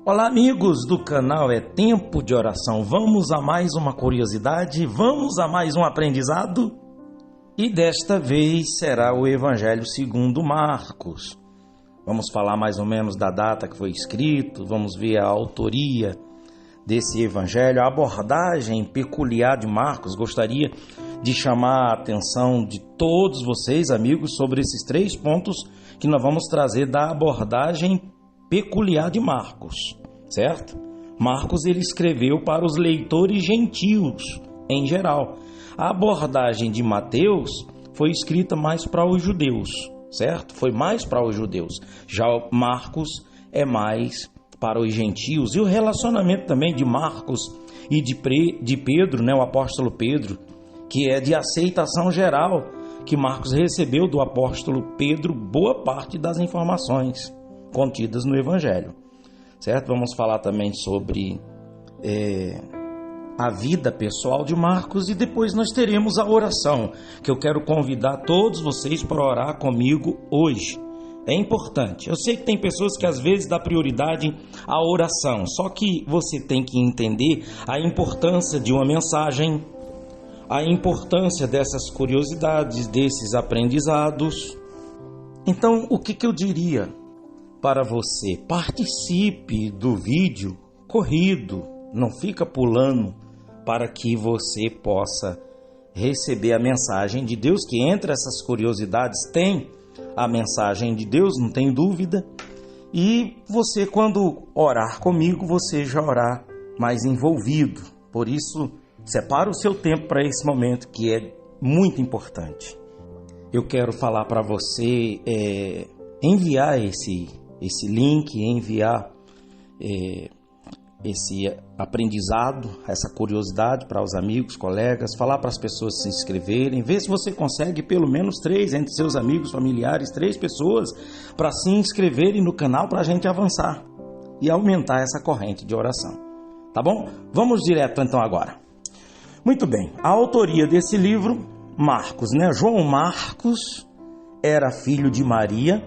Olá, amigos do canal É Tempo de Oração. Vamos a mais uma curiosidade, vamos a mais um aprendizado? E desta vez será o Evangelho segundo Marcos. Vamos falar mais ou menos da data que foi escrito, vamos ver a autoria desse Evangelho, a abordagem peculiar de Marcos. Gostaria de chamar a atenção de todos vocês, amigos, sobre esses 3 pontos que nós vamos trazer da abordagem peculiar de Marcos, certo? Marcos, ele escreveu para os leitores gentios em geral. A abordagem de Mateus foi escrita mais para os judeus, certo? Foi mais para os judeus. Já Marcos é mais para os gentios. E o relacionamento também de Marcos e de Pedro, o apóstolo Pedro, que é de aceitação geral, que Marcos recebeu do apóstolo Pedro boa parte das informações contidas no Evangelho, certo? Vamos falar também sobre a vida pessoal de Marcos e depois nós teremos a oração, que eu quero convidar todos vocês para orar comigo hoje. É importante. Eu sei que tem pessoas que às vezes dão prioridade à oração, só que você tem que entender a importância de uma mensagem, a importância dessas curiosidades, desses aprendizados. Então, o que eu diria para você? Participe do vídeo corrido, não fica pulando, para que você possa receber a mensagem de Deus, que entre essas curiosidades tem a mensagem de Deus, não tem dúvida. E você, quando orar comigo, você já orar mais envolvido. Por isso, separa o seu tempo para esse momento, que é muito importante. Eu quero falar para você enviar esse link, enviar esse aprendizado, essa curiosidade para os amigos, colegas, falar para as pessoas se inscreverem, ver se você consegue pelo menos 3 entre seus amigos, familiares, 3 pessoas para se inscreverem no canal, para a gente avançar e aumentar essa corrente de oração, tá bom? Vamos direto então agora. Muito bem, a autoria desse livro, Marcos, João Marcos era filho de Maria,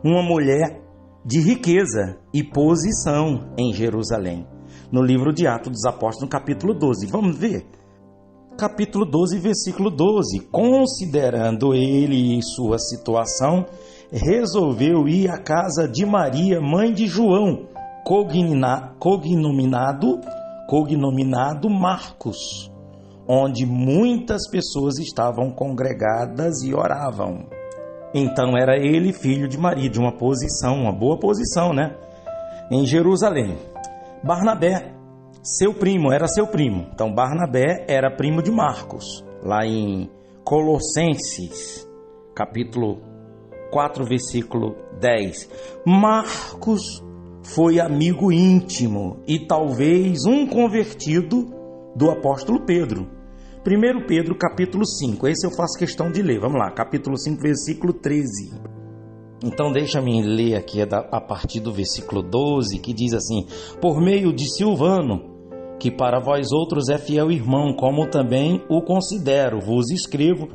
uma mulher de riqueza e posição em Jerusalém. No livro de Atos dos Apóstolos, no capítulo 12. Vamos ver? Capítulo 12, versículo 12. Considerando ele e sua situação, resolveu ir à casa de Maria, mãe de João, cognominado Marcos, onde muitas pessoas estavam congregadas e oravam. Então era ele filho de Maria, de uma boa posição, em Jerusalém. Barnabé, era seu primo. Então Barnabé era primo de Marcos. Lá em Colossenses, capítulo 4, versículo 10. Marcos foi amigo íntimo e talvez um convertido do apóstolo Pedro. 1 Pedro, capítulo 5, esse eu faço questão de ler. Vamos lá, capítulo 5, versículo 13. Então deixa-me ler aqui a partir do versículo 12, que diz assim: por meio de Silvano, que para vós outros é fiel irmão, como também o considero, vos escrevo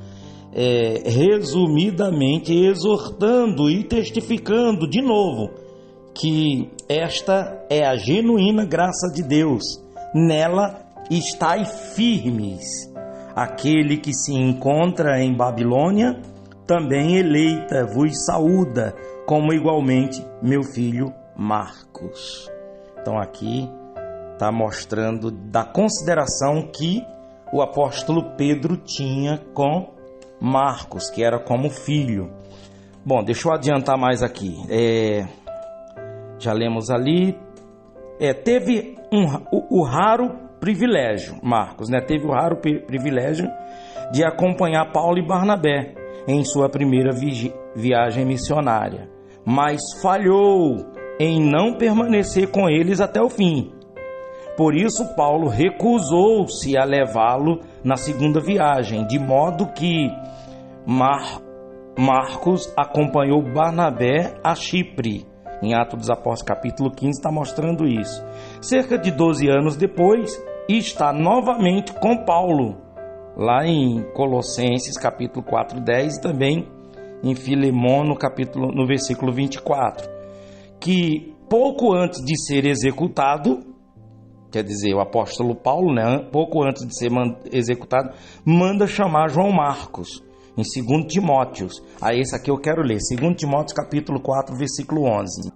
resumidamente, exortando e testificando de novo que esta é a genuína graça de Deus. Nela estais firmes. Aquele que se encontra em Babilônia, também eleita, vos saúda, como igualmente meu filho Marcos. Então aqui está mostrando da consideração que o apóstolo Pedro tinha com Marcos, que era como filho. Bom, deixa eu adiantar mais aqui. Já lemos ali. Teve o raro privilégio, Marcos, teve o raro privilégio de acompanhar Paulo e Barnabé em sua primeira viagem missionária, mas falhou em não permanecer com eles até o fim. Por isso Paulo recusou-se a levá-lo na segunda viagem, de modo que Marcos acompanhou Barnabé a Chipre. Em Atos dos Apóstolos, capítulo 15, está mostrando isso. Cerca de 12 anos depois, está novamente com Paulo, lá em Colossenses, capítulo 4, 10, e também em Filemon, no versículo 24, que pouco antes de ser executado, quer dizer, o apóstolo Paulo, né, pouco antes de ser executado, manda chamar João Marcos, em 2 Timóteo. Esse aqui eu quero ler, 2 Timóteo capítulo 4, versículo 11.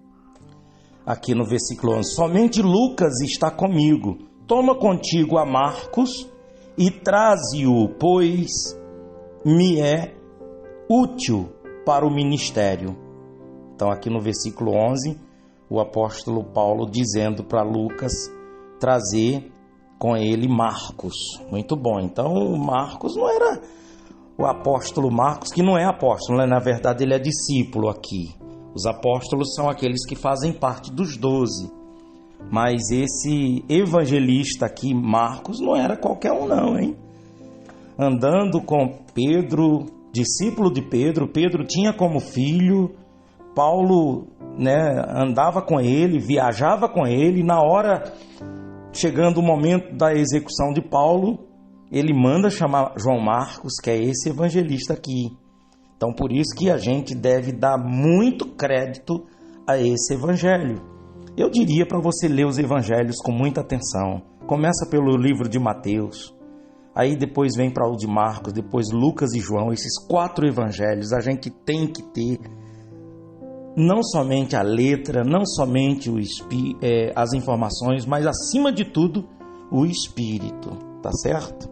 Aqui no versículo 11, somente Lucas está comigo, toma contigo a Marcos e traze-o, pois me é útil para o ministério. Então aqui no versículo 11, o apóstolo Paulo dizendo para Lucas trazer com ele Marcos. Muito bom, então Marcos não era o apóstolo Marcos, que não é apóstolo, né? Na verdade ele é discípulo aqui. Os apóstolos são aqueles que fazem parte dos 12. Mas esse evangelista aqui, Marcos, não era qualquer um não, hein? Andando com Pedro, discípulo de Pedro, Pedro tinha como filho, Paulo, né, andava com ele, viajava com ele, na hora, chegando o momento da execução de Paulo, ele manda chamar João Marcos, que é esse evangelista aqui. Então, por isso que a gente deve dar muito crédito a esse evangelho. Eu diria para você ler os evangelhos com muita atenção. Começa pelo livro de Mateus, aí depois vem para o de Marcos, depois Lucas e João. Esses 4 evangelhos a gente tem que ter não somente a letra, não somente as informações, mas acima de tudo o espírito, tá certo?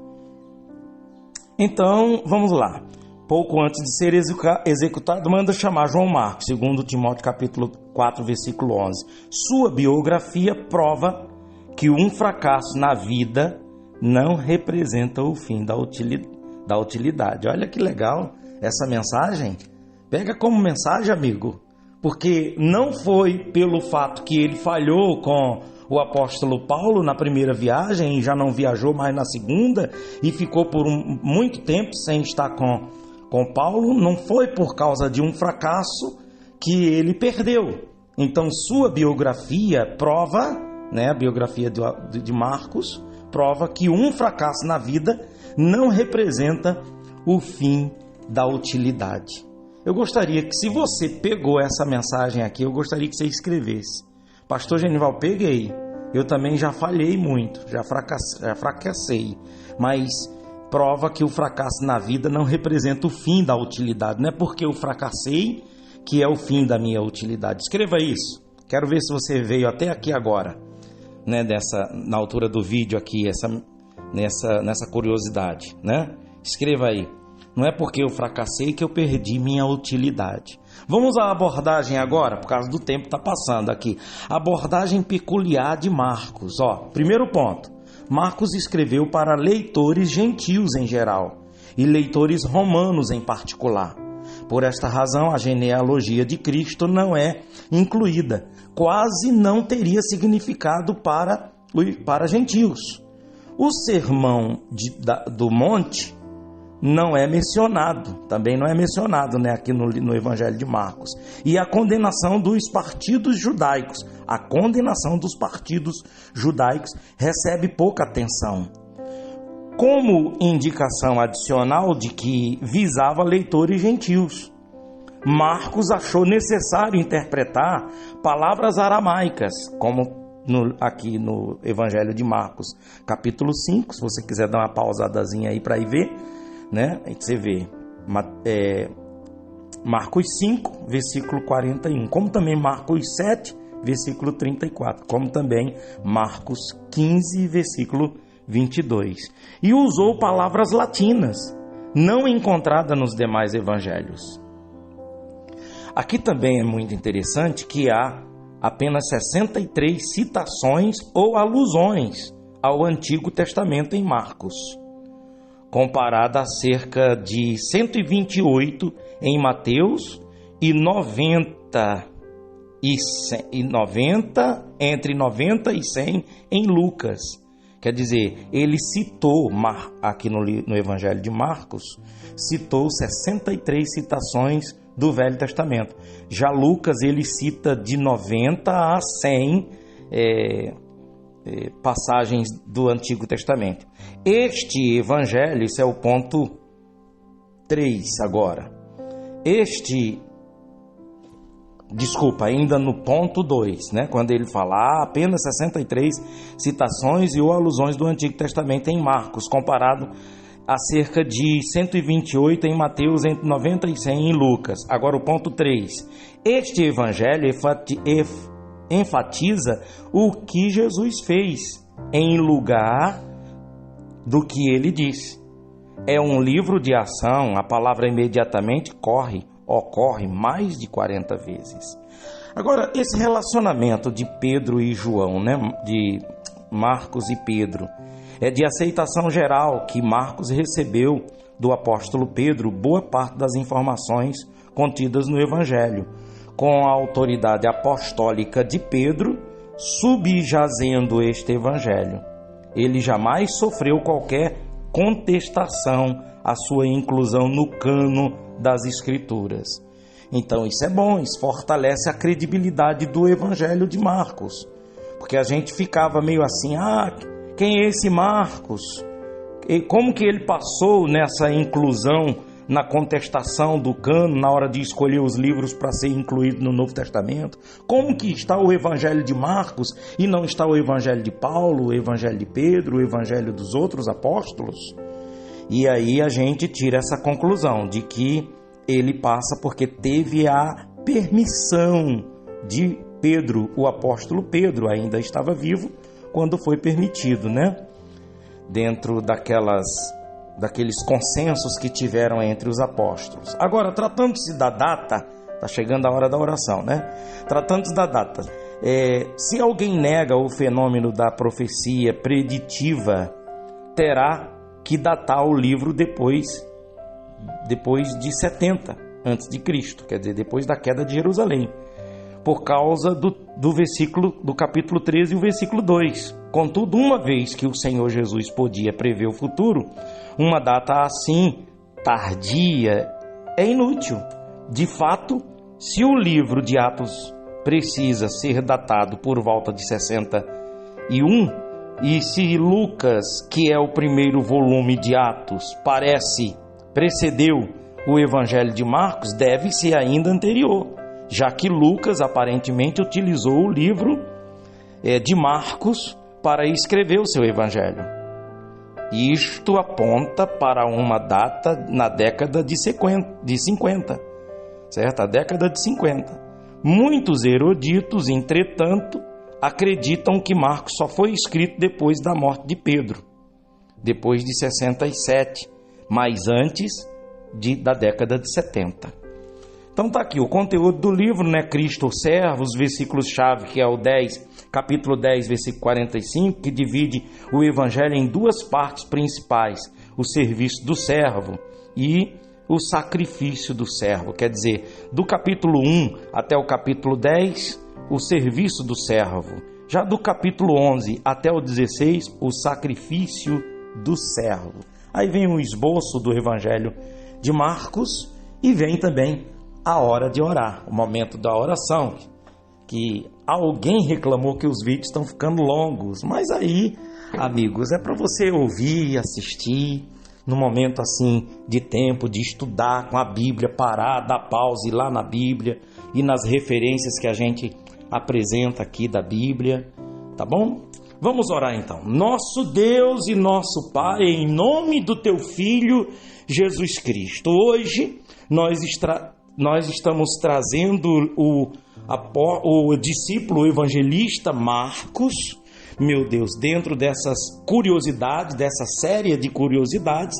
Então, vamos lá. Pouco antes de ser executado, manda chamar João Marcos, 2 Timóteo capítulo 4, versículo 11. Sua biografia prova que um fracasso na vida não representa o fim da utilidade. Olha que legal essa mensagem. Pega como mensagem, amigo, porque não foi pelo fato que ele falhou com o apóstolo Paulo na primeira viagem e já não viajou mais na segunda e ficou por muito tempo sem estar com Paulo, não foi por causa de um fracasso que ele perdeu. Então sua biografia prova, né, a biografia de Marcos, prova que um fracasso na vida não representa o fim da utilidade. Eu gostaria que, se você pegou essa mensagem aqui, eu gostaria que você escrevesse: Pastor Genival, peguei. Eu também já falhei muito, já fracassei, mas prova que o fracasso na vida não representa o fim da utilidade. Não é porque eu fracassei que é o fim da minha utilidade. Escreva isso. Quero ver se você veio até aqui agora, né, na altura do vídeo aqui, nessa curiosidade, né? Escreva aí. Não é porque eu fracassei que eu perdi minha utilidade. Vamos à abordagem agora, por causa do tempo está passando aqui. Abordagem peculiar de Marcos. Primeiro ponto. Marcos escreveu para leitores gentios em geral e leitores romanos em particular. Por esta razão, a genealogia de Cristo não é incluída. Quase não teria significado para gentios. O sermão do monte não é mencionado, também não é mencionado, né, aqui no Evangelho de Marcos. E a condenação dos partidos judaicos, recebe pouca atenção, como indicação adicional de que visava leitores gentios. Marcos achou necessário interpretar palavras aramaicas, como aqui no Evangelho de Marcos, capítulo 5, se você quiser dar uma pausadazinha aí para ir ver, né? Aí você vê Marcos 5, versículo 41, como também Marcos 7, versículo 34, como também Marcos 15, versículo 22. E usou palavras latinas, não encontradas nos demais evangelhos. Aqui também é muito interessante que há apenas 63 citações ou alusões ao Antigo Testamento em Marcos, comparada a cerca de 128 em Mateus e entre 90 e 100 em Lucas. Quer dizer, ele citou, aqui no Evangelho de Marcos, citou 63 citações do Velho Testamento. Já Lucas, ele cita de 90 a 100 passagens do Antigo Testamento. Este evangelho, isso é o ponto 3 agora. ainda no ponto 2, né? Quando ele fala apenas 63 citações e ou alusões do Antigo Testamento em Marcos, comparado a cerca de 128 em Mateus, entre 90 e 100 em Lucas. Agora o ponto 3. Este evangelho enfatiza o que Jesus fez em lugar do que ele disse. É um livro de ação, a palavra imediatamente ocorre mais de 40 vezes. Agora, esse relacionamento de Pedro e João, né? De Marcos e Pedro, é de aceitação geral que Marcos recebeu do apóstolo Pedro boa parte das informações contidas no Evangelho, com a autoridade apostólica de Pedro subjazendo este Evangelho. Ele jamais sofreu qualquer contestação à sua inclusão no cano das Escrituras. Então isso é bom, isso fortalece a credibilidade do Evangelho de Marcos, porque a gente ficava meio assim, quem é esse Marcos? E como que ele passou nessa inclusão, na contestação do cano, na hora de escolher os livros para ser incluído no Novo Testamento? Como que está o Evangelho de Marcos e não está o Evangelho de Paulo, o Evangelho de Pedro, o Evangelho dos outros apóstolos? E aí a gente tira essa conclusão de que ele passa porque teve a permissão de Pedro, o apóstolo Pedro ainda estava vivo quando foi permitido, né? Dentro daqueles consensos que tiveram entre os apóstolos. Agora, tratando-se da data, está chegando a hora da oração, né? Tratando-se da data, se alguém nega o fenômeno da profecia preditiva, terá que datar o livro depois de 70 a.C., quer dizer, depois da queda de Jerusalém, por causa do versículo do capítulo 13 e o versículo 2. Contudo, uma vez que o Senhor Jesus podia prever o futuro, uma data assim tardia é inútil. De fato, se o livro de Atos precisa ser datado por volta de 61, e se Lucas, que é o primeiro volume de Atos, precedeu o Evangelho de Marcos, deve ser ainda anterior, já que Lucas aparentemente utilizou o livro de Marcos para escrever o seu Evangelho. Isto aponta para uma data na década de 50, certo? A década de 50. Muitos eruditos, entretanto, acreditam que Marcos só foi escrito depois da morte de Pedro, depois de 67, mas antes da década de 70. Então está aqui o conteúdo do livro, né? Cristo, o servo, os versículos-chave, que é o 10, capítulo 10, versículo 45, que divide o Evangelho em duas partes principais: o serviço do servo e o sacrifício do servo. Quer dizer, do capítulo 1 até o capítulo 10, o serviço do servo. Já do capítulo 11 até o 16, o sacrifício do servo. Aí vem o esboço do Evangelho de Marcos e vem também a hora de orar, o momento da oração, que alguém reclamou que os vídeos estão ficando longos, mas aí, amigos, é para você ouvir, assistir, no momento assim de tempo, de estudar com a Bíblia, parar, dar pausa, ir lá na Bíblia e nas referências que a gente apresenta aqui da Bíblia, tá bom? Vamos orar então. Nosso Deus e nosso Pai, em nome do Teu Filho Jesus Cristo, hoje nós estamos trazendo o discípulo evangelista Marcos, meu Deus, dentro dessas curiosidades, dessa série de curiosidades.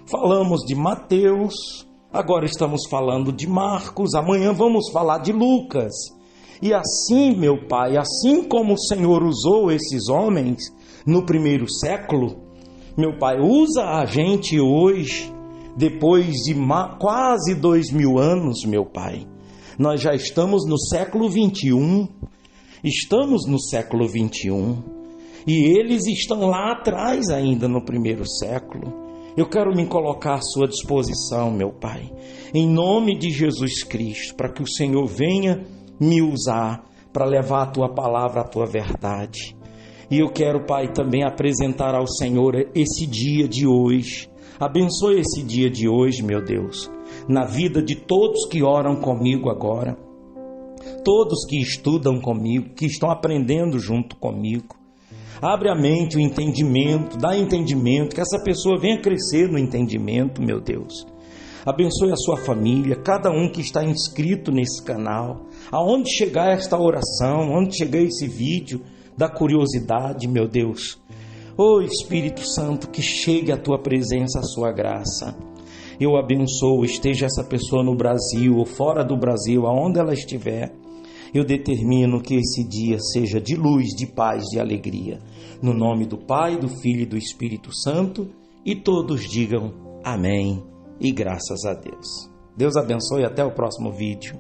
Falamos de Mateus, agora estamos falando de Marcos, amanhã vamos falar de Lucas. E assim, meu Pai, assim como o Senhor usou esses homens no primeiro século, meu Pai, usa a gente hoje, depois de quase 2000 anos, meu Pai. Nós já estamos no século 21, e eles estão lá atrás ainda no primeiro século. Eu quero me colocar à sua disposição, meu Pai, em nome de Jesus Cristo, para que o Senhor venha me usar para levar a Tua palavra, a Tua verdade. E eu quero, Pai, também apresentar ao Senhor esse dia de hoje. Abençoe esse dia de hoje, meu Deus, na vida de todos que oram comigo agora. todos que estudam comigo, que estão aprendendo junto comigo. Abre a mente, o entendimento, dá entendimento, que essa pessoa venha crescer no entendimento, meu Deus. Abençoe a sua família, cada um que está inscrito nesse canal. Aonde chegar esta oração, onde chegar esse vídeo da curiosidade, meu Deus. Ô Espírito Santo, que chegue a tua presença, a sua graça. Eu abençoo, esteja essa pessoa no Brasil ou fora do Brasil, aonde ela estiver. Eu determino que esse dia seja de luz, de paz, de alegria. No nome do Pai, do Filho e do Espírito Santo. E todos digam amém e graças a Deus. Deus abençoe e até o próximo vídeo.